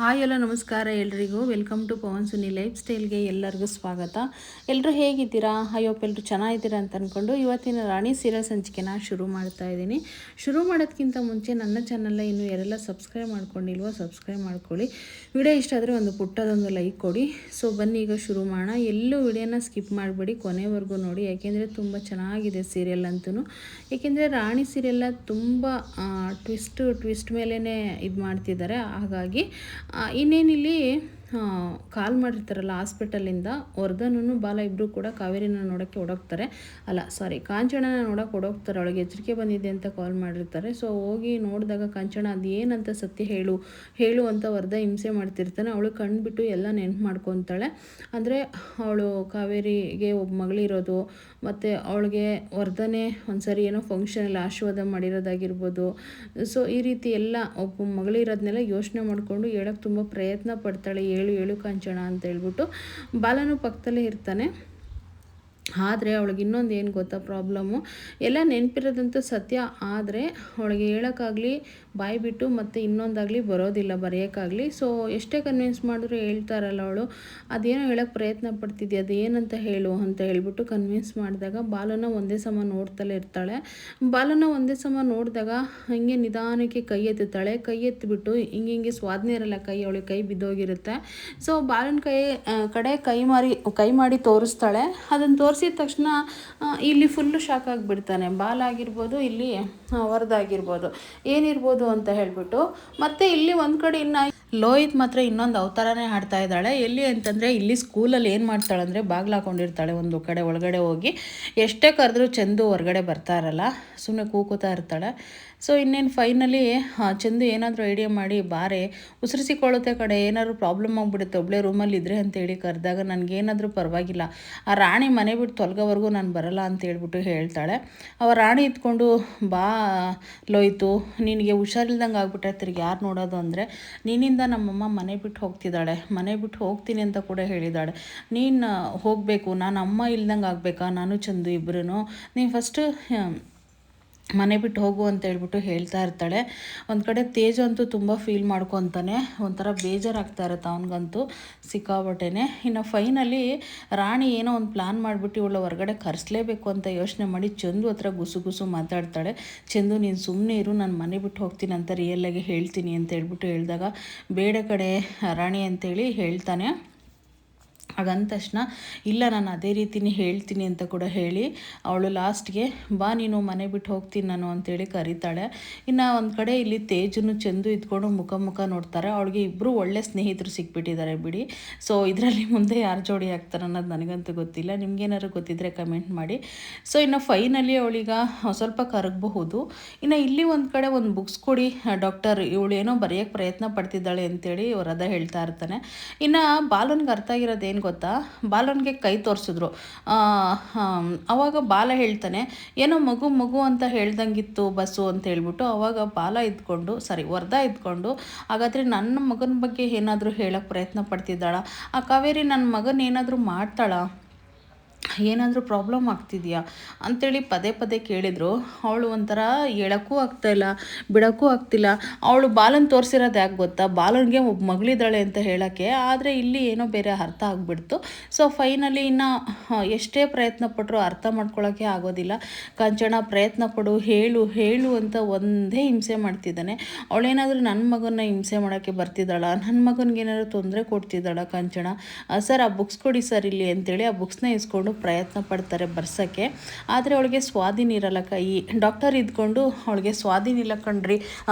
Hi ಎಲ್ಲ ನಮಸ್ಕಾರ ಎಲ್ರಿಗೂ. Welcome to Pavan Suni life ಸ್ಟೈಲ್ಗೆ ಎಲ್ಲರಿಗೂ ಸ್ವಾಗತ. ಎಲ್ಲರೂ ಹೇಗಿದ್ದೀರಾ? ಹೋಪ್ ಎಲ್ಲರೂ ಚೆನ್ನಾಗಿದ್ದೀರಾ ಅಂತ ಅಂದ್ಕೊಂಡು ಇವತ್ತಿನ ರಾಣಿ ಸೀರಿಯಲ್ ಸಂಚಿಕೆನ ಶುರು ಮಾಡ್ತಾ ಇದ್ದೀನಿ. ಶುರು ಮಾಡೋದಕ್ಕಿಂತ ಮುಂಚೆ ನನ್ನ ಚಾನಲ್ನ ಇನ್ನೂ ಯಾರೆಲ್ಲ ಸಬ್ಸ್ಕ್ರೈಬ್ ಮಾಡ್ಕೊಂಡಿಲ್ವೋ ಸಬ್ಸ್ಕ್ರೈಬ್ ಮಾಡ್ಕೊಳ್ಳಿ. ವಿಡಿಯೋ ಇಷ್ಟ ಆದರೆ ಒಂದು ಪುಟ್ಟದೊಂದು ಲೈಕ್ ಕೊಡಿ. ಸೊ ಬನ್ನಿ ಈಗ ಶುರು ಮಾಡೋಣ. ಎಲ್ಲೂ ವಿಡಿಯೋನ ಸ್ಕಿಪ್ ಮಾಡಬೇಡಿ, ಕೊನೆವರೆಗೂ ನೋಡಿ, ಯಾಕೆಂದರೆ ತುಂಬ ಚೆನ್ನಾಗಿದೆ ಸೀರಿಯಲ್ ಅಂತೂ. ಏಕೆಂದರೆ ರಾಣಿ ಸೀರಿಯಲ್ನ ತುಂಬ ಟ್ವಿಸ್ಟ್ ಮೇಲೇ ಇದು ಮಾಡ್ತಿದ್ದಾರೆ. ಹಾಗಾಗಿ ಇನ್ನೇನಿಲ್ಲಿ ಕಾಲ್ ಮಾಡಿರ್ತಾರಲ್ಲ ಹಾಸ್ಪಿಟಲಿಂದ, ವರ್ಧನೂ ಬಾಲ ಇಬ್ಬರು ಕೂಡ ಕಾವೇರಿನ ನೋಡೋಕ್ಕೆ ಓಡೋಗ್ತಾರೆ. ಕಾಂಚನನ ನೋಡೋಕೆ ಓಡೋಗ್ತಾರೆ. ಅವಳಿಗೆ ಎಚ್ಚರಿಕೆ ಬಂದಿದೆ ಅಂತ ಕಾಲ್ ಮಾಡಿರ್ತಾರೆ. ಸೊ ಹೋಗಿ ನೋಡಿದಾಗ ಕಾಂಚನ ಅದೇನಂತ ಸತ್ಯ ಹೇಳು ಅಂತ ವರ್ಧ ಹಿಂಸೆ ಮಾಡ್ತಿರ್ತಾನೆ. ಅವಳು ಕಂಡುಬಿಟ್ಟು ಎಲ್ಲ ನೆನಪು ಮಾಡ್ಕೊತಾಳೆ. ಅಂದರೆ ಅವಳು ಕಾವೇರಿಗೆ ಒಬ್ಬ ಮಗಳಿರೋದು, ಮತ್ತು ಅವಳಿಗೆ ವರ್ಧನೆ ಒಂದ್ಸರಿ ಏನೋ ಫಂಕ್ಷನಲ್ಲಿ ಆಶೀರ್ವಾದ ಮಾಡಿರೋದಾಗಿರ್ಬೋದು. ಸೊ ಈ ರೀತಿ ಎಲ್ಲ ಒಬ್ಬ ಮಗಳಿರೋದನ್ನೆಲ್ಲ ಯೋಚನೆ ಮಾಡಿಕೊಂಡು ಹೇಳೋಕ್ಕೆ ತುಂಬ ಪ್ರಯತ್ನ ಪಡ್ತಾಳೆ. ಹೇಳು ಕಾಂಚನ ಅಂತ ಹೇಳ್ಬಿಟ್ಟು. ಬಾಲನು ಪಕ್ಕದಲ್ಲೇ ಇರ್ತಾನೆ. ಆದರೆ ಅವಳಿಗೆ ಇನ್ನೊಂದು ಏನು ಗೊತ್ತಾ ಪ್ರಾಬ್ಲಮ್ಮು, ಎಲ್ಲ ನೆನಪಿರೋದಂತೂ ಸತ್ಯ. ಆದರೆ ಅವಳಿಗೆ ಹೇಳೋಕ್ಕಾಗಲಿ ಬಾಯಿ ಬಿಟ್ಟು ಮತ್ತು ಇನ್ನೊಂದಾಗಲಿ ಬರೋದಿಲ್ಲ, ಬರೆಯೋಕ್ಕಾಗಲಿ. ಸೊ ಎಷ್ಟೇ ಕನ್ವಿನ್ಸ್ ಮಾಡಿದ್ರು ಹೇಳ್ತಾರಲ್ಲ ಅವಳು, ಅದೇನೋ ಹೇಳೋಕ್ಕೆ ಪ್ರಯತ್ನ ಪಡ್ತಿದ್ದೆ, ಅದೇನಂತ ಹೇಳು ಅಂತ ಹೇಳ್ಬಿಟ್ಟು ಕನ್ವಿನ್ಸ್ ಮಾಡಿದಾಗ ಬಾಲನ ಒಂದೇ ಸಮ ನೋಡ್ತಲೇ ಇರ್ತಾಳೆ. ಬಾಲನ ಒಂದೇ ಸಮ ನೋಡಿದಾಗ ಹಿಂಗೆ ನಿಧಾನಕ್ಕೆ ಕೈ ಎತ್ತುತ್ತಾಳೆ. ಕೈ ಎತ್ತಿಬಿಟ್ಟು ಹಿಂಗೆ ಸ್ವಾಧೀನ ಇರಲ್ಲ ಕೈ, ಅವಳಿಗೆ ಕೈ ಬಿದ್ದೋಗಿರುತ್ತೆ. ಸೊ ಬಾಲನ ಕಡೆ ಕೈ ಮಾಡಿ ತೋರಿಸ್ತಾಳೆ. ಅದನ್ನು ತೋರಿಸಿದ ತಕ್ಷಣ ಇಲ್ಲಿ ಫುಲ್ಲು ಶಾಕ್ ಆಗಿಬಿಡ್ತಾನೆ. ಬಾಲ ಆಗಿರ್ಬೋದು, ಇಲ್ಲಿ ವರದಾಗಿರ್ಬೋದು, ಏನಿರ್ಬೋದು ಅಂತ ಹೇಳ್ಬಿಟ್ಟು. ಮತ್ತು ಇಲ್ಲಿ ಒಂದು ಕಡೆ ಇನ್ನು ಲೋಹಿತ್ ಮಾತ್ರ ಇನ್ನೊಂದು ಅವತಾರನೇ ಆಡ್ತಾ ಇದ್ದಾಳೆ. ಎಲ್ಲಿ ಅಂತಂದರೆ ಇಲ್ಲಿ ಸ್ಕೂಲಲ್ಲಿ ಏನು ಮಾಡ್ತಾಳೆ ಅಂದರೆ ಬಾಗಿಲು ಹಾಕೊಂಡಿರ್ತಾಳೆ ಒಂದು ಕಡೆ ಒಳಗಡೆ ಹೋಗಿ. ಎಷ್ಟೇ ಕರೆದ್ರೂ ಚಂದು ಹೊರಗಡೆ ಬರ್ತಾ ಇರಲ್ಲ, ಸುಮ್ಮನೆ ಕೂತಾ ಇರ್ತಾಳೆ. ಸೊ ಇನ್ನೇನು ಫೈನಲಿ ಚಂದು ಏನಾದರೂ ಐಡಿಯಾ ಮಾಡಿ ಬಾರೆ ಉಸಿರಿಸಿಕೊಳ್ಳುತ್ತೆ ಕಡೆ, ಏನಾದರೂ ಪ್ರಾಬ್ಲಮ್ ಆಗಿಬಿಡುತ್ತೆ ಒಬ್ಬಳೇ ರೂಮಲ್ಲಿ ಇದ್ರೆ ಅಂತೇಳಿ ಕರೆದಾಗ, ನನಗೇನಾದರೂ ಪರವಾಗಿಲ್ಲ, ಆ ರಾಣಿ ಮನೆ ಬಿಟ್ಟು ತೊಲಗೋವರೆಗೂ ನಾನು ಬರಲ್ಲ ಅಂತ ಹೇಳ್ಬಿಟ್ಟು ಹೇಳ್ತಾಳೆ. ಅವ ರಾಣಿ ಇದ್ಕೊಂಡು, ಬಾ ಲೋಯ್ತು, ನಿನಗೆ ಹುಷಾರಿಲ್ದಂಗೆ ಆಗ್ಬಿಟ್ಟೆ, ತಿರ್ಗಿ ಯಾರು ನೋಡೋದು ಅಂದರೆ, ನಿನ್ನಿಂದ ನಮ್ಮಮ್ಮ ಮನೆ ಬಿಟ್ಟು ಹೋಗ್ತಿದ್ದಾಳೆ, ಮನೆ ಬಿಟ್ಟು ಹೋಗ್ತೀನಿ ಅಂತ ಕೂಡ ಹೇಳಿದ್ದಾಳೆ. ನೀನು ಹೋಗಬೇಕು, ನಾನು ಅಮ್ಮ ಇಲ್ದಂಗೆ ಆಗಬೇಕಾ, ನಾನು ಚಂದು ಇಬ್ಬರೂ, ನೀನು ಫಸ್ಟು ಮನೆ ಬಿಟ್ಟು ಹೋಗು ಅಂತ ಹೇಳ್ಬಿಟ್ಟು ಹೇಳ್ತಾ ಇರ್ತಾಳೆ. ಒಂದು ಕಡೆ ತೇಜು ಅಂತೂ ತುಂಬ ಫೀಲ್ ಮಾಡ್ಕೊತಾನೆ, ಒಂಥರ ಬೇಜಾರಾಗ್ತಾ ಇರುತ್ತೆ ಅವನಿಗಂತೂ ಸಿಕ್ಕಾಬಟ್ಟೆನೆ. ಇನ್ನು ಫೈನಲಿ ರಾಣಿ ಏನೋ ಒಂದು ಪ್ಲ್ಯಾನ್ ಮಾಡಿಬಿಟ್ಟು ಇವಳು ಹೊರಗಡೆ ಕರೆಸಲೇಬೇಕು ಅಂತ ಯೋಚನೆ ಮಾಡಿ ಚಂದು ಹತ್ರ ಗುಸು ಮಾತಾಡ್ತಾಳೆ. ಚಂದು ನೀನು ಸುಮ್ಮನೆ ಇರು, ನಾನು ಮನೆ ಬಿಟ್ಟು ಹೋಗ್ತೀನಿ ಅಂತ ರಿಯಲ್ಲಾಗಿ ಹೇಳ್ತೀನಿ ಅಂತ ಹೇಳ್ಬಿಟ್ಟು ಹೇಳಿದಾಗ, ಬೇಡ ಕಡೆ ರಾಣಿ ಅಂತೇಳಿ ಹೇಳ್ತಾನೆ. ಹಾಗಂದ ತಕ್ಷಣ ಇಲ್ಲ, ನಾನು ಅದೇ ರೀತಿನೇ ಹೇಳ್ತೀನಿ ಅಂತ ಕೂಡ ಹೇಳಿ ಅವಳು ಲಾಸ್ಟ್ಗೆ ಬಾ ನೀನು ಮನೆ ಬಿಟ್ಟು ಹೋಗ್ತೀನಿ ನಾನು ಅಂತೇಳಿ ಕರೀತಾಳೆ. ಇನ್ನು ಒಂದು ಕಡೆ ಇಲ್ಲಿ ತೇಜನ್ನು ಚಂದು ಇದ್ಕೊಂಡು ಮುಖ ನೋಡ್ತಾರೆ. ಅವಳಿಗೆ ಇಬ್ಬರು ಒಳ್ಳೆ ಸ್ನೇಹಿತರು ಸಿಕ್ಬಿಟ್ಟಿದ್ದಾರೆ ಬಿಡಿ. ಸೊ ಇದರಲ್ಲಿ ಮುಂದೆ ಯಾರು ಜೋಡಿ ಆಗ್ತಾರೆ ಅನ್ನೋದು ನನಗಂತೂ ಗೊತ್ತಿಲ್ಲ, ನಿಮ್ಗೇನಾದ್ರು ಗೊತ್ತಿದ್ದರೆ ಕಮೆಂಟ್ ಮಾಡಿ. ಸೊ ಇನ್ನು ಫೈನಲಿ ಅವಳೀಗ ಸ್ವಲ್ಪ ಕರಗಬಹುದು. ಇನ್ನು ಇಲ್ಲಿ ಒಂದು ಕಡೆ ಒಂದು ಬುಕ್ಸ್ ಕೊಡಿ ಡಾಕ್ಟರ್, ಇವಳೇನೋ ಬರೆಯೋಕ್ಕೆ ಪ್ರಯತ್ನ ಪಡ್ತಿದ್ದಾಳೆ ಅಂತೇಳಿ ವರದ ಹೇಳ್ತಾ ಇರ್ತಾನೆ. ಇನ್ನು ಬಾಲನ್ಗೆ ಅರ್ಥ ಆಗಿರೋದೇನು ಗೊತ್ತಾ, ಬಾಲನ್ಗೆ ಕೈ ತೋರಿಸಿದ್ರು. ಅವಾಗ ಬಾಲ ಹೇಳ್ತಾನೆ, ಏನೋ ಮಗು ಅಂತ ಹೇಳ್ದಂಗಿತ್ತು ಬಸ್ಸು ಅಂತ ಹೇಳ್ಬಿಟ್ಟು. ಅವಾಗ ಬಾಲ ವರದ ಇದ್ಕೊಂಡು, ಹಾಗಾದರೆ ನನ್ನ ಮಗನ ಬಗ್ಗೆ ಏನಾದರೂ ಹೇಳೋಕ್ಕೆ ಪ್ರಯತ್ನ ಪಡ್ತಿದ್ದಾಳ, ಆ ಕಾವೇರಿ ನನ್ನ ಮಗನ ಏನಾದರೂ ಮಾಡ್ತಾಳಾ, ಏನಾದರೂ ಪ್ರಾಬ್ಲಮ್ ಆಗ್ತಿದೆಯಾ ಅಂಥೇಳಿ ಪದೇ ಕೇಳಿದರು. ಅವಳು ಒಂಥರ ಹೇಳೋಕ್ಕೂ ಆಗ್ತಾಯಿಲ್ಲ, ಬಿಡೋಕ್ಕೂ ಆಗ್ತಿಲ್ಲ. ಅವಳು ಬಾಲನ್ ತೋರಿಸಿರೋದು ಯಾಕೆ ಗೊತ್ತಾ, ಬಾಲನ್ಗೆ ಒಬ್ಬ ಮಗಳಿದ್ದಾಳೆ ಅಂತ ಹೇಳೋಕ್ಕೆ. ಆದರೆ ಇಲ್ಲಿ ಏನೋ ಬೇರೆ ಅರ್ಥ ಆಗಿಬಿಡ್ತು. ಸೊ ಫೈನಲಿ ಇನ್ನು ಎಷ್ಟೇ ಪ್ರಯತ್ನ ಪಟ್ಟರು ಅರ್ಥ ಮಾಡ್ಕೊಳ್ಳೋಕ್ಕೆ ಆಗೋದಿಲ್ಲ. ಕಾಂಚನ ಪ್ರಯತ್ನ ಪಡು, ಹೇಳು ಅಂತ ಒಂದೇ ಹಿಂಸೆ ಮಾಡ್ತಿದ್ದಾನೆ. ಅವಳೇನಾದರೂ ನನ್ನ ಮಗನ ಹಿಂಸೆ ಮಾಡೋಕ್ಕೆ ಬರ್ತಿದ್ದಾಳ, ನನ್ನ ಮಗನಿಗೇನಾದ್ರು ತೊಂದರೆ ಕೊಡ್ತಿದ್ದಾಳ ಕಾಂಚನ, ಸರ್ ಆ ಬುಕ್ಸ್ ಕೊಡಿ ಸರ್ ಇಲ್ಲಿ ಅಂತೇಳಿ ಆ ಬುಕ್ಸ್ನ ಇಸ್ಕೊಂಡು ಪ್ರಯತ್ನ ಪಡ್ತಾರೆ ಬರ್ಸೋಕ್ಕೆ. ಆದರೆ ಅವಳಿಗೆ ಸ್ವಾಧೀನ ಇರಲ್ಲ ಕೈ. ಡಾಕ್ಟರ್ ಇದ್ಕೊಂಡು ಅವಳಿಗೆ ಸ್ವಾಧೀನ ಇಲ್ಲ ಕಣ್ರಿ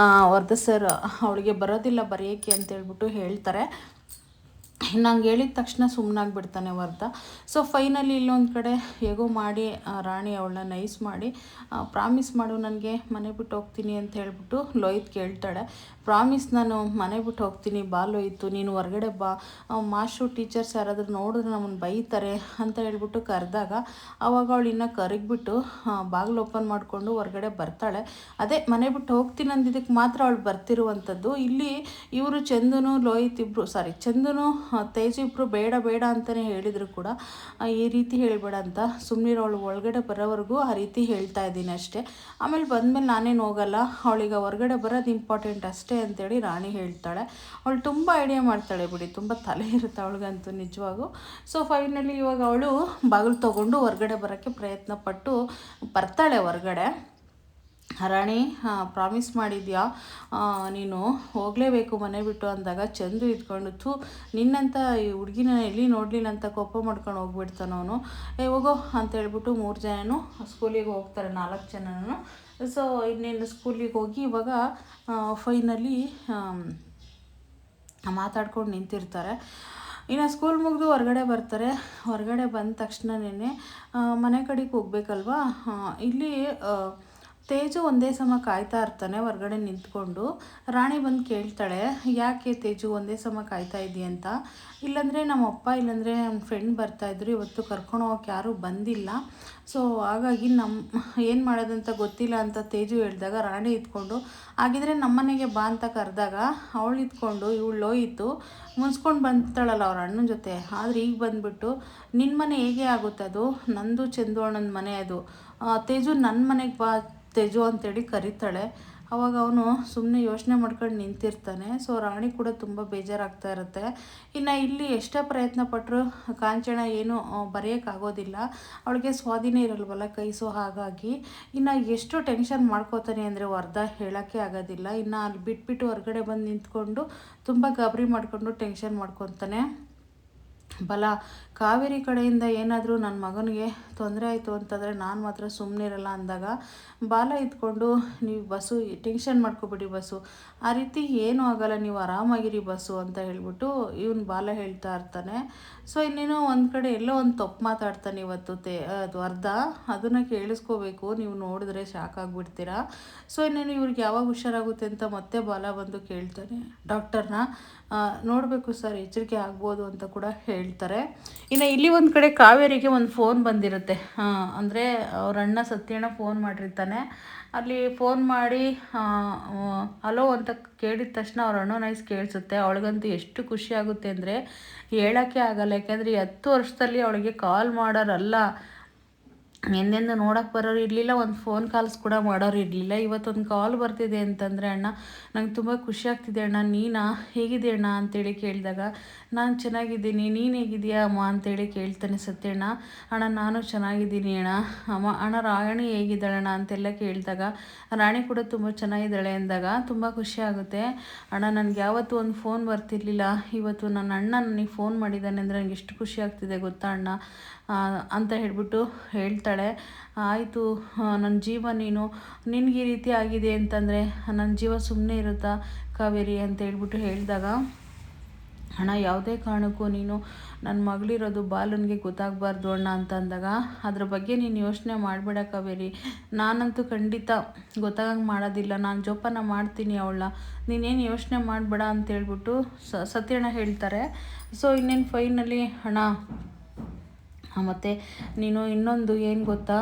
ವರ್ಧ ಸರ್, ಅವಳಿಗೆ ಬರೋದಿಲ್ಲ ಬರೆಯೋಕ್ಕೆ ಅಂತೇಳ್ಬಿಟ್ಟು ಹೇಳ್ತಾರೆ. ನಂಗೆ ಹೇಳಿದ ತಕ್ಷಣ ಸುಮ್ಮನಾಗ್ಬಿಡ್ತಾನೆ ವರ್ಧ. ಸೊ ಫೈನಲಿ ಇಲ್ಲೊಂದು ಕಡೆ ಹೇಗೋ ಮಾಡಿ ರಾಣಿ ಅವಳನ್ನ ನೈಸ್ ಮಾಡಿ, ಪ್ರಾಮಿಸ್ ಮಾಡು ನನಗೆ ಮನೆ ಬಿಟ್ಟು ಹೋಗ್ತೀನಿ ಅಂತ ಹೇಳ್ಬಿಟ್ಟು ಲೋಹಿತ್ ಕೇಳ್ತಾಳೆ. ಪ್ರಾಮಿಸ್, ನಾನು ಮನೆ ಬಿಟ್ಟು ಹೋಗ್ತೀನಿ, ಬಾ ಲೋಹಿತ್ತು, ನೀನು ಹೊರಗಡೆ ಬಾ, ಮಾಸ್ಟ್ರು ಟೀಚರ್ಸ್ ಯಾರಾದರೂ ನೋಡಿದ್ರೆ ನಮ್ಮನ್ನು ಬೈತಾರೆ ಅಂತ ಹೇಳ್ಬಿಟ್ಟು ಕರೆದಾಗ, ಆವಾಗ ಅವಳು ಇನ್ನೂ ಕರಗಿಬಿಟ್ಟು ಬಾಗಿಲು ಓಪನ್ ಮಾಡಿಕೊಂಡು ಹೊರಗಡೆ ಬರ್ತಾಳೆ. ಅದೇ ಮನೆ ಬಿಟ್ಟು ಹೋಗ್ತೀನಿ ಅಂದಿದ್ದಕ್ಕೆ ಮಾತ್ರ ಅವಳು ಬರ್ತಿರುವಂಥದ್ದು. ಇಲ್ಲಿ ಇವರು ಚಂದನು ಲೋಹಿತ್ ಇಬ್ಬರು ಚಂದನು ತೇಜು ಇಬ್ಬರು ಬೇಡ ಅಂತಲೇ ಹೇಳಿದರು ಕೂಡ, ಈ ರೀತಿ ಹೇಳಬೇಡ ಅಂತ ಸುಮ್ಮನಿರೋಳು, ಒಳಗಡೆ ಬರೋವರೆಗೂ ಆ ರೀತಿ ಹೇಳ್ತಾ ಇದ್ದೀನಿ ಅಷ್ಟೇ, ಆಮೇಲೆ ಬಂದಮೇಲೆ ನಾನೇನು ಹೋಗಲ್ಲ, ಅವಳಿಗೆ ಹೊರಗಡೆ ಬರೋದು ಇಂಪಾರ್ಟೆಂಟ್ ಅಷ್ಟೇ ಅಂತೇಳಿ ರಾಣಿ ಹೇಳ್ತಾಳೆ. ಅವಳು ತುಂಬ ಐಡಿಯಾ ಮಾಡ್ತಾಳೆ ಬಿಡಿ, ತುಂಬ ತಲೆ ಇರುತ್ತೆ ಅವಳಿಗಂತೂ ನಿಜವಾಗೂ. ಸೊ ಫೈನಲಿ ಇವಾಗ ಅವಳು ಬಾಗಿಲು ತೊಗೊಂಡು ಹೊರಗಡೆ ಬರೋಕ್ಕೆ ಪ್ರಯತ್ನ ಪಟ್ಟು ಬರ್ತಾಳೆ ಹೊರಗಡೆ. ರಾಣಿ ಪ್ರಾಮಿಸ್ ಮಾಡಿದ್ಯಾ, ನೀನು ಹೋಗಲೇಬೇಕು ಮನೆ ಬಿಟ್ಟು ಅಂದಾಗ ಚಂದು ಇದ್ಕೊಂಡು ಥೂ ನಿನ್ನಂತ ಈ ಹುಡುಗಿನ ಎಲ್ಲಿ ನೋಡಲಿಲ್ಲ ಅಂತ ಕೋಪ ಮಾಡ್ಕೊಂಡು ಹೋಗ್ಬಿಡ್ತಾನವನು. ಹೋಗೋ ಅಂತ ಹೇಳ್ಬಿಟ್ಟು 3 ಜನನು ಸ್ಕೂಲಿಗೆ ಹೋಗ್ತಾರೆ, 4 ಜನನು. ಸೊ ಇನ್ನೇನು ಸ್ಕೂಲಿಗೆ ಹೋಗಿ ಇವಾಗ ಫೈನಲಿ ಮಾತಾಡ್ಕೊಂಡು ನಿಂತಿರ್ತಾರೆ. ಇನ್ನು ಸ್ಕೂಲ್ ಮುಗಿದು ಹೊರಗಡೆ ಬರ್ತಾರೆ. ಹೊರಗಡೆ ಬಂದ ತಕ್ಷಣನೇ ಮನೆ ಕಡೆಗೆ ಹೋಗ್ಬೇಕಲ್ವಾ. ಇಲ್ಲಿ ತೇಜು ಒಂದೇ ಸಮ ಕಾಯ್ತಾ ಇರ್ತಾನೆ ಹೊರಗಡೆ ನಿಂತ್ಕೊಂಡು. ರಾಣಿ ಬಂದು ಕೇಳ್ತಾಳೆ, ಯಾಕೆ ತೇಜು ಒಂದೇ ಸಮ ಕಾಯ್ತಾ ಇದೆಯಂತ. ಇಲ್ಲಾಂದರೆ ನಮ್ಮಪ್ಪ ಇಲ್ಲಾಂದರೆ ನಮ್ಮ ಫ್ರೆಂಡ್ ಬರ್ತಾಯಿದ್ರು, ಇವತ್ತು ಕರ್ಕೊಂಡು ಹೋಗೋಕೆ ಯಾರೂ ಬಂದಿಲ್ಲ. ಸೊ ಹಾಗಾಗಿ ಏನು ಮಾಡೋದಂತ ಗೊತ್ತಿಲ್ಲ ಅಂತ ತೇಜು ಹೇಳಿದಾಗ ರಾಣಿ ಇದ್ಕೊಂಡು ಹಾಗಿದ್ರೆ ನಮ್ಮನೆಗೆ ಬಾ ಅಂತ ಕರೆದಾಗ ಅವಳು ಇದ್ಕೊಂಡು ಇವಳು ಲೋಯಿತು ಮುನ್ಸ್ಕೊಂಡು ಬಂತಾಳಲ್ಲ ಅವ್ರ ಅಣ್ಣನ ಜೊತೆ. ಆದರೆ ಈಗ ಬಂದುಬಿಟ್ಟು ನಿನ್ನ ಮನೆ ಹೇಗೆ ಆಗುತ್ತೆ, ಅದು ನಂದು ಚಂದು ಅಣ್ಣನ ಮನೆ, ಅದು ತೇಜು ನನ್ನ ಮನೆಗೆ ಬಾ ತೇಜು ಅಂತೇಳಿ ಕರೀತಾಳೆ. ಅವಾಗ ಅವನು ಸುಮ್ಮನೆ ಯೋಚನೆ ಮಾಡ್ಕೊಂಡು ನಿಂತಿರ್ತಾನೆ. ಸೊ ರಾಣಿ ಕೂಡ ತುಂಬ ಬೇಜಾರಾಗ್ತಾ ಇರುತ್ತೆ. ಇನ್ನು ಇಲ್ಲಿ ಎಷ್ಟೇ ಪ್ರಯತ್ನ ಪಟ್ಟರು ಕಾಂಚನ ಏನು ಬರೆಯೋಕ್ಕಾಗೋದಿಲ್ಲ, ಅವಳಿಗೆ ಸ್ವಾಧೀನ ಇರಲ್ವಲ್ಲ ಕೈ. ಸೊ ಹಾಗಾಗಿ ಇನ್ನು ಎಷ್ಟು ಟೆನ್ಷನ್ ಮಾಡ್ಕೋತಾನೆ ಅಂದರೆ ವರ್ಧ ಹೇಳೋಕ್ಕೆ ಆಗೋದಿಲ್ಲ. ಇನ್ನು ಅಲ್ಲಿ ಬಿಟ್ಬಿಟ್ಟು ಹೊರಗಡೆ ಬಂದು ನಿಂತ್ಕೊಂಡು ತುಂಬ ಗಾಬರಿ ಮಾಡಿಕೊಂಡು ಟೆನ್ಷನ್ ಮಾಡ್ಕೊತಾನೆ. ಬಲ ಕಾವೇರಿ ಕಡೆಯಿಂದ ಏನಾದರೂ ನನ್ನ ಮಗನಿಗೆ ತೊಂದರೆ ಆಯಿತು ಅಂತಂದರೆ ನಾನು ಮಾತ್ರ ಸುಮ್ಮನೆ ಇರಲ್ಲ ಅಂದಾಗ ಬಾಲ ಇದ್ಕೊಂಡು ನೀವು ಬಸ್ಸು ಟೆನ್ಷನ್ ಮಾಡ್ಕೊಬಿಡಿ ಬಸ್ಸು, ಆ ರೀತಿ ಏನೂ ಆಗಲ್ಲ, ನೀವು ಆರಾಮಾಗಿರಿ ಬಸ್ಸು ಅಂತ ಹೇಳ್ಬಿಟ್ಟು ಇವನು ಬಾಲ ಹೇಳ್ತಾ ಇರ್ತಾನೆ. ಸೊ ಇನ್ನೇನೋ ಒಂದು ಕಡೆ ಎಲ್ಲೋ ಒಂದು ತಪ್ಪು ಮಾತಾಡ್ತಾನೆ ಇವತ್ತು ಅದು ಅರ್ಧ, ಅದನ್ನು ಕೇಳಿಸ್ಕೋಬೇಕು, ನೀವು ನೋಡಿದ್ರೆ ಶಾಕ್ ಆಗಿಬಿಡ್ತೀರಾ. ಸೊ ಇನ್ನೇನು ಇವ್ರಿಗೆ ಯಾವಾಗ ಹುಷಾರಾಗುತ್ತೆ ಅಂತ ಮತ್ತೆ ಬಾಲ ಬಂದು ಕೇಳ್ತಾನೆ ಡಾಕ್ಟರ್ನ. ನೋಡಬೇಕು ಸರ್, ಎಚ್ಚರಿಕೆ ಆಗ್ಬೋದು ಅಂತ ಕೂಡ ಹೇಳ್ತಾರೆ. ಇನ್ನು ಇಲ್ಲಿ ಒಂದು ಕಡೆ ಕಾವೇರಿಗೆ ಒಂದು ಫೋನ್ ಬಂದಿರುತ್ತೆ. ಅಂದರೆ ಅವ್ರ ಅಣ್ಣ ಸತ್ಯಣ್ಣ ಫೋನ್ ಮಾಡಿರ್ತಾನೆ. ಅಲ್ಲಿ ಫೋನ್ ಮಾಡಿ ಹಲೋ ಅಂತ ಕೇಳಿದ ತಕ್ಷಣ ಅವ್ರ ಅಣ್ಣ ನೈಸ್ ಕೇಳಿಸುತ್ತೆ. ಅವಳಿಗಂತೂ ಎಷ್ಟು ಖುಷಿ ಆಗುತ್ತೆ ಅಂದರೆ ಹೇಳೋಕ್ಕೆ ಆಗಲ್ಲ. ಯಾಕೆಂದರೆ 10 ವರ್ಷದಲ್ಲಿ ಅವಳಿಗೆ ಕಾಲ್ ಮಾಡೋರಲ್ಲ, ಎಂದೆಂದು ನೋಡೋಕ್ಕೆ ಬರೋರು ಇರಲಿಲ್ಲ, ಒಂದು ಫೋನ್ ಕಾಲ್ಸ್ ಕೂಡ ಮಾಡೋರು ಇರಲಿಲ್ಲ. ಇವತ್ತೊಂದು ಕಾಲ್ ಬರ್ತಿದೆ ಅಂತಂದರೆ ಅಣ್ಣ ನಂಗೆ ತುಂಬ ಖುಷಿ ಆಗ್ತಿದೆ ಅಣ್ಣ, ನೀನಾ ಹೇಗಿದೆ ಅಣ್ಣ ಅಂತೇಳಿ ಕೇಳಿದಾಗ ನಾನು ಚೆನ್ನಾಗಿದ್ದೀನಿ, ನೀನು ಹೇಗಿದೆಯಾ ಅಮ್ಮ ಅಂತೇಳಿ ಕೇಳ್ತಾನೆ ಸತ್ಯಣ್ಣ. ಅಣ್ಣ ನಾನು ಚೆನ್ನಾಗಿದ್ದೀನಿ ಅಣ್ಣ. ಅಣ್ಣ ರಾಣಿ ಹೇಗಿದ್ದಾಳಣ್ಣ ಅಂತೆಲ್ಲ ಕೇಳಿದಾಗ ರಾಣಿ ಕೂಡ ತುಂಬ ಚೆನ್ನಾಗಿದ್ದಾಳೆ ಅಂದಾಗ ತುಂಬ ಖುಷಿ ಆಗುತ್ತೆ. ಅಣ್ಣ ನನಗೆ ಯಾವತ್ತೂ ಒಂದು ಫೋನ್ ಬರ್ತಿರ್ಲಿಲ್ಲ, ಇವತ್ತು ನನ್ನ ಅಣ್ಣ ನನಗೆ ಫೋನ್ ಮಾಡಿದ್ದಾನೆ ಅಂದರೆ ನನಗೆ ಎಷ್ಟು ಖುಷಿ ಆಗ್ತಿದೆ ಗೊತ್ತಾ ಅಣ್ಣ ಅಂತ ಹೇಳ್ಬಿಟ್ಟು ಹೇಳ್ತಾಳೆ. ಆಯಿತು ನನ್ನ ಜೀವ, ನಿನಗೆ ಈ ರೀತಿ ಆಗಿದೆ ಅಂತಂದರೆ ನನ್ನ ಜೀವ ಸುಮ್ಮನೆ ಇರುತ್ತಾ ಕಾವೇರಿ ಅಂತ ಹೇಳ್ಬಿಟ್ಟು ಹೇಳಿದಾಗ ಅಣ್ಣ ಯಾವುದೇ ಕಾರಣಕ್ಕೂ ನೀನು ನನ್ನ ಮಗಳಿರೋದು ಬಾಲನಿಗೆ ಗೊತ್ತಾಗಬಾರ್ದು ಅಣ್ಣ ಅಂತ ಅಂದಾಗ ಅದ್ರ ಬಗ್ಗೆ ನೀನು ಯೋಚನೆ ಮಾಡಬೇಡ ಕಾವೇರಿ, ನಾನಂತೂ ಖಂಡಿತ ಗೊತ್ತಾಗಂಗೆ ಮಾಡೋದಿಲ್ಲ, ನಾನು ಜೋಪಾನ ಮಾಡ್ತೀನಿ ಅವಳನ್ನ, ನೀನೇನು ಯೋಚನೆ ಮಾಡಬೇಡ ಅಂತೇಳ್ಬಿಟ್ಟು ಸತ್ಯಣ್ಣ ಹೇಳ್ತಾರೆ. ಸೊ ಇನ್ನೇನು ಫೈನಲಿ ಅಣ್ಣ ಮತ್ತು ನೀನು ಇನ್ನೊಂದು ಏನು ಗೊತ್ತಾ,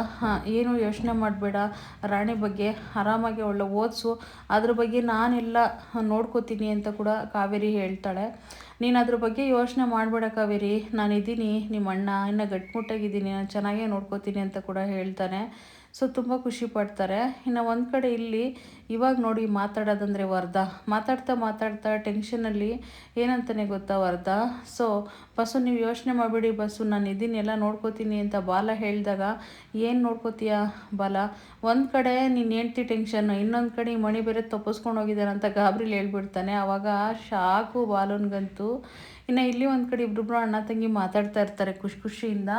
ಏನು ಯೋಚನೆ ಮಾಡಬೇಡ, ರಾಣಿ ಬಗ್ಗೆ ಆರಾಮಾಗಿ ಅವಳ ಓದಿಸು, ಅದ್ರ ಬಗ್ಗೆ ನಾನೆಲ್ಲ ನೋಡ್ಕೋತೀನಿ ಅಂತ ಕೂಡ ಕಾವೇರಿ ಹೇಳ್ತಾಳೆ. ನೀನು ಅದ್ರ ಬಗ್ಗೆ ಯೋಚನೆ ಮಾಡಬೇಡ ಕಾವೇರಿ, ನಾನಿದ್ದೀನಿ, ನಿಮ್ಮ ಅಣ್ಣ ಇನ್ನು ಗಟ್ಟಿಮುಟ್ಟಾಗಿದ್ದೀನಿ, ನಾನು ಚೆನ್ನಾಗೇ ನೋಡ್ಕೋತೀನಿ ಅಂತ ಕೂಡ ಹೇಳ್ತಾನೆ. ಸೊ ತುಂಬ ಖುಷಿ ಪಡ್ತಾರೆ. ಇನ್ನು ಒಂದು ಕಡೆ ಇಲ್ಲಿ ಇವಾಗ ನೋಡಿ ಮಾತಾಡೋದಂದರೆ ವರ್ಧ ಮಾತಾಡ್ತಾ ಟೆನ್ಷನಲ್ಲಿ ಏನಂತಾನೆ ಗೊತ್ತಾ ವರ್ಧ, ಸೊ ಬಸ್ಸು ನೀವು ಯೋಚನೆ ಮಾಡಬೇಡಿ ಬಸ್ಸು, ನಾನು ಇದ್ದೀನಿ ಎಲ್ಲ ನೋಡ್ಕೋತೀನಿ ಅಂತ ಬಾಲ ಹೇಳಿದಾಗ ಏನು ನೋಡ್ಕೋತೀಯ ಬಾಲ, ಒಂದು ಕಡೆ ನೀನು ಹೆಂಡ್ತಿ ಟೆನ್ಷನ್, ಇನ್ನೊಂದು ಕಡೆ ಮಣಿ ಬೇರೆ ತಪ್ಪಿಸ್ಕೊಂಡು ಹೋಗಿದ್ದಾನೆ ಅಂತ ಗಾಬರಿಲಿ ಹೇಳ್ಬಿಡ್ತಾನೆ. ಆವಾಗ ಶಾಕು ಬಾಲನ್ಗಂತೂ. ಇನ್ನು ಇಲ್ಲಿ ಒಂದು ಕಡೆ ಇಬ್ಬರಿಬ್ರು ಅಣ್ಣ ತಂಗಿ ಮಾತಾಡ್ತಾ ಇರ್ತಾರೆ ಖುಷಿಯಿಂದ.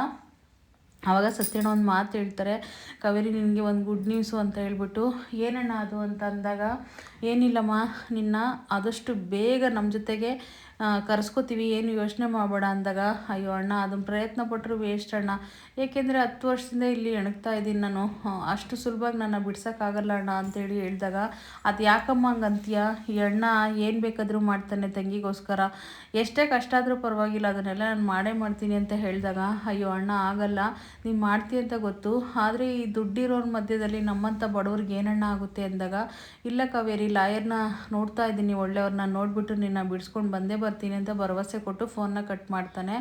ಆವಾಗ ಸತ್ಯಣ್ಣ ಒಂದು ಮಾತು ಹೇಳ್ತಾರೆ, ಕಾವೇರಿ ನಿನಗೆ ಒಂದು ಗುಡ್ ನ್ಯೂಸು ಅಂತ ಹೇಳ್ಬಿಟ್ಟು. ಏನಣ್ಣ ಅದು ಅಂತ ಅಂದಾಗ ಏನಿಲ್ಲಮ್ಮ, ನಿನ್ನ ಆದಷ್ಟು ಬೇಗ ನಮ್ಮ ಜೊತೆಗೆ ಕರೆಸ್ಕೋತೀವಿ, ಏನು ಯೋಚನೆ ಮಾಡಬೇಡ ಅಂದಾಗ ಅಯ್ಯೋ ಅಣ್ಣ ಅದನ್ನು ಪ್ರಯತ್ನ ಪಟ್ಟರು ವೇಸ್ಟ್ ಅಣ್ಣ, ಏಕೆಂದರೆ 10 ವರ್ಷದಿಂದ ಇಲ್ಲಿ ಎಣಗ್ತಾ ಇದ್ದೀನಿ ನಾನು, ಅಷ್ಟು ಸುಲಭವಾಗಿ ನನ್ನ ಬಿಡ್ಸೋಕ್ಕಾಗಲ್ಲ ಅಣ್ಣ ಅಂತೇಳಿ ಹೇಳಿದಾಗ ಅದು ಯಾಕಮ್ಮ ಹಂಗೆ ಅಂತೀಯ, ಈ ಅಣ್ಣ ಏನು ಬೇಕಾದರೂ ಮಾಡ್ತಾನೆ ತಂಗಿಗೋಸ್ಕರ, ಎಷ್ಟೇ ಕಷ್ಟ ಆದರೂ ಪರವಾಗಿಲ್ಲ ಅದನ್ನೆಲ್ಲ ನಾನು ಮಾಡೇ ಮಾಡ್ತೀನಿ ಅಂತ ಹೇಳಿದಾಗ ಅಯ್ಯೋ ಅಣ್ಣ ಆಗಲ್ಲ, ನೀನು ಮಾಡ್ತೀಯ ಅಂತ ಗೊತ್ತು, ಆದರೆ ಈ ದುಡ್ಡಿರೋರ ಮಧ್ಯದಲ್ಲಿ ನಮ್ಮಂಥ ಬಡವ್ರಿಗೆ ಏನಣ್ಣ ಆಗುತ್ತೆ ಅಂದಾಗ ಇಲ್ಲ ಕಾವೇರಿ ಲಾಯರ್ನ ನೋಡ್ತಾ ಇದ್ದೀನಿ ಒಳ್ಳೆಯವ್ರನ್ನ, ನೋಡಿಬಿಟ್ಟು ನಿನ್ನ ಬಿಡಿಸ್ಕೊಂಡು ಬಂದೇ ಬರ್ತೀನಿ ಅಂತ ಭರವಸೆ ಕೊಟ್ಟು ಫೋನ್ನ ಕಟ್ ಮಾಡ್ತಾನೆ.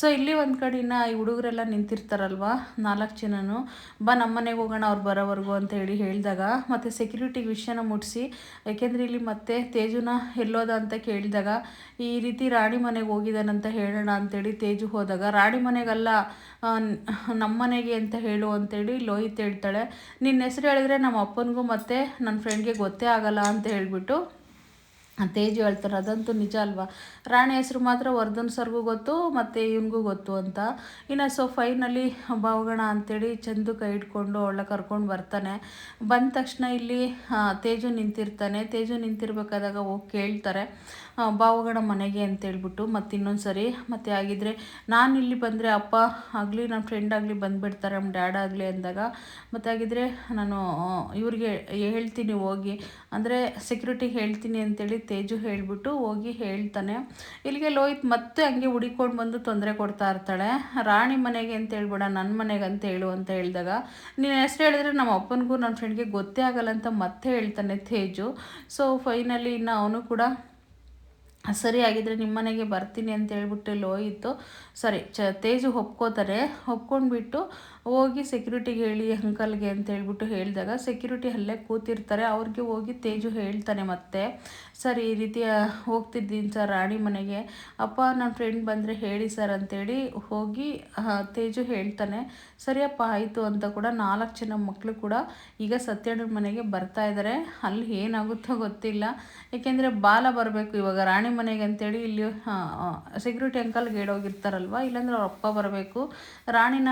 ಸೊ ಇಲ್ಲಿ ಒಂದು ಕಡೆನ ಈ ಹುಡುಗರೆಲ್ಲ ನಿಂತಿರ್ತಾರಲ್ವ 4 ಜನನು, ಬಾ ನಮ್ಮ ಮನೆಗೆ ಹೋಗೋಣ ಅವ್ರು ಬರೋವರೆಗೂ ಅಂತ ಹೇಳಿದಾಗ ಮತ್ತು ಸೆಕ್ಯೂರಿಟಿಗೆ ವಿಷಯನ ಮುಟ್ಟಿಸಿ, ಯಾಕೆಂದರೆ ಇಲ್ಲಿ ಮತ್ತೆ ತೇಜುನ ಎಲ್ಲೋದ ಅಂತ ಕೇಳಿದಾಗ ಈ ರೀತಿ ರಾಣಿ ಮನೆಗೆ ಹೋಗಿದ್ದಾನಂತ ಹೇಳೋಣ ಅಂತೇಳಿ ತೇಜು ಹೋದಾಗ, ರಾಣಿ ಮನೆಗಲ್ಲ ನಮ್ಮ ಮನೆಗೆ ಅಂತ ಹೇಳು ಅಂತೇಳಿ ಲೋಹಿತ್ ಹೇಳ್ತಾಳೆ. ನಿನ್ನ ಹೆಸರು ಹೇಳಿದ್ರೆ ನಮ್ಮ ಅಪ್ಪನಿಗೂ ಮತ್ತು ನನ್ನ ಫ್ರೆಂಡ್ಗೆ ಗೊತ್ತೇ ಆಗಲ್ಲ ಅಂತ ಹೇಳಿಬಿಟ್ಟು ತೇಜು ಹೇಳ್ತಾರೆ. ಅದಂತೂ ನಿಜ ಅಲ್ವಾ, ರಾಣಿ ಹೆಸರು ಮಾತ್ರ ವರ್ಧನ್ ಸರ್ಗೂ ಗೊತ್ತು ಮತ್ತು ಇವನಿಗೂ ಗೊತ್ತು ಅಂತ. ಇನ್ನು ಸೊ ಫೈನಲಿ ಹೋಗೋಣ ಅಂಥೇಳಿ ಚಂದು ಕೈ ಹಿಡ್ಕೊಂಡು ಅವಳ ಕರ್ಕೊಂಡು ಬರ್ತಾನೆ. ಬಂದ ತಕ್ಷಣ ಇಲ್ಲಿ ತೇಜು ನಿಂತಿರ್ತಾನೆ. ತೇಜು ನಿಂತಿರ್ಬೇಕಾದಾಗ ಹೋಗಿ ಕೇಳ್ತಾರೆ, ಹೋಗೋಣ ಮನೆಗೆ ಅಂತೇಳ್ಬಿಟ್ಟು. ಮತ್ತು ಇನ್ನೊಂದು ಸರಿ ಮತ್ತು ಆಗಿದ್ದರೆ ನಾನು ಇಲ್ಲಿ ಬಂದರೆ ಅಪ್ಪ ಆಗಲಿ ನನ್ನ ಫ್ರೆಂಡ್ ಆಗಲಿ ಬಂದುಬಿಡ್ತಾರೆ, ನಮ್ಮ ಡ್ಯಾಡ್ ಆಗಲಿ ಅಂದಾಗ, ಮತ್ತು ಆಗಿದ್ದರೆ ನಾನು ಇವ್ರಿಗೆ ಹೇಳ್ತೀನಿ ಹೋಗಿ ಅಂದರೆ ಸೆಕ್ಯೂರಿಟಿಗೆ ಹೇಳ್ತೀನಿ ಅಂತೇಳಿ ತೇಜು ಹೇಳಿಬಿಟ್ಟು ಹೋಗಿ ಹೇಳ್ತಾನೆ. ಇಲ್ಲಿಗೆ ಲೋಹಿತ್ ಮತ್ತೆ ಹಂಗೆ ಹುಡಿಕೊಂಡು ಬಂದು ತೊಂದರೆ ಕೊಡ್ತಾ ಇರ್ತಾಳೆ. ರಾಣಿ ಮನೆಗೆ ಅಂತ ಹೇಳ್ಬೇಡ, ನನ್ನ ಮನೆಗೆ ಅಂತ ಹೇಳು ಅಂತ ಹೇಳಿದಾಗ, ನೀನು ಹೆಸರು ಹೇಳಿದ್ರೆ ನಮ್ಮ ಅಪ್ಪನಿಗೂ ನನ್ನ ಫ್ರೆಂಡ್ಗೆ ಗೊತ್ತೇ ಆಗಲ್ಲ ಅಂತ ಮತ್ತೆ ಹೇಳ್ತಾನೆ ತೇಜು. ಸೊ ಫೈನಲಿ ಇನ್ನು ಅವನು ಕೂಡ ಸರಿ ಆಗಿದ್ದರೆ ನಿಮ್ಮ ಮನೆಗೆ ಬರ್ತೀನಿ ಅಂತ ಹೇಳ್ಬಿಟ್ಟು ಲೋಹಿತ್ತು ಸರಿ ತೇಜು ಒಪ್ಕೋತಾರೆ. ಒಪ್ಕೊಂಡ್ಬಿಟ್ಟು ಹೋಗಿ ಸೆಕ್ಯೂರಿಟಿಗೆ ಹೇಳಿ ಅಂಕಲ್ಗೆ ಅಂತ ಹೇಳ್ಬಿಟ್ಟು ಹೇಳಿದಾಗ ಸೆಕ್ಯೂರಿಟಿ ಅಲ್ಲೇ ಕೂತಿರ್ತಾರೆ. ಅವ್ರಿಗೆ ಹೋಗಿ ತೇಜು ಹೇಳ್ತಾನೆ ಮತ್ತೆ, ಸರ್ ಈ ರೀತಿ ಹೋಗ್ತಿದ್ದೀನಿ ಸರ್ ರಾಣಿ ಮನೆಗೆ, ಅಪ್ಪ ನನ್ನ ಫ್ರೆಂಡ್ ಬಂದರೆ ಹೇಳಿ ಸರ್ ಅಂತೇಳಿ ಹೋಗಿ ತೇಜು ಹೇಳ್ತಾನೆ. ಸರಿಯಪ್ಪ ಆಯಿತು ಅಂತ ಕೂಡ 4 ಜನ ಮಕ್ಕಳು ಕೂಡ ಈಗ ಸತ್ಯಣ್ಣನ ಮನೆಗೆ ಬರ್ತಾ ಇದ್ದಾರೆ. ಅಲ್ಲಿ ಏನಾಗುತ್ತೋ ಗೊತ್ತಿಲ್ಲ, ಏಕೆಂದರೆ ಬಾಲ ಬರಬೇಕು ಇವಾಗ ರಾಣಿ ಮನೆಗೆ ಅಂತೇಳಿ ಇಲ್ಲಿ ಸೆಕ್ಯೂರಿಟಿ ಅಂಕಲ್ಗೆ ಹೇಳೋಗಿರ್ತಾರಲ್ವ, ಇಲ್ಲಾಂದ್ರೆ ಅವ್ರ ಅಪ್ಪ ಬರಬೇಕು. ರಾಣಿನ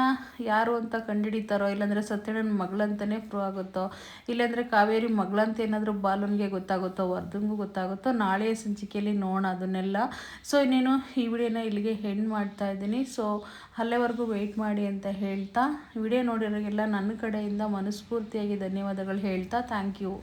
ಯಾರು ಅಂತ ಕಂಡುಹಿಡಿತಾರೋ, ಇಲ್ಲಾಂದರೆ ಸತ್ಯಣ್ಣನ ಮಗಳಂತಲೇ ಪ್ರೂವ್ ಆಗುತ್ತೋ, ಇಲ್ಲಾಂದರೆ ಕಾವೇರಿ ಮಗಳಂತ ಏನಾದರೂ ಬಾಲನ್ಗೆ ಗೊತ್ತಾಗುತ್ತೋ, ವರ್ಧನ್ಗೂ ಗೊತ್ತಾಗುತ್ತೋ, ನಾಳೆಯ ಸಂಚಿಕೆಯಲ್ಲಿ ನೋಡೋಣ ಅದನ್ನೆಲ್ಲ. ಸೊ ಇನ್ನೇನು ಈ ವಿಡಿಯೋನ ಇಲ್ಲಿಗೆ ಹೆಣ್ಣು ಮಾಡ್ತಾ ಇದ್ದೀನಿ. ಸೊ ಅಲ್ಲೇವರೆಗೂ ವೆಯ್ಟ್ ಮಾಡಿ ಅಂತ ಹೇಳ್ತಾ, ವಿಡಿಯೋ ನೋಡಿರೋರಿಗೆಲ್ಲ ನನ್ನ ಕಡೆಯಿಂದ ಮನಸ್ಫೂರ್ತಿಯಾಗಿ ಧನ್ಯವಾದಗಳು ಹೇಳ್ತಾ, ಥ್ಯಾಂಕ್ ಯು.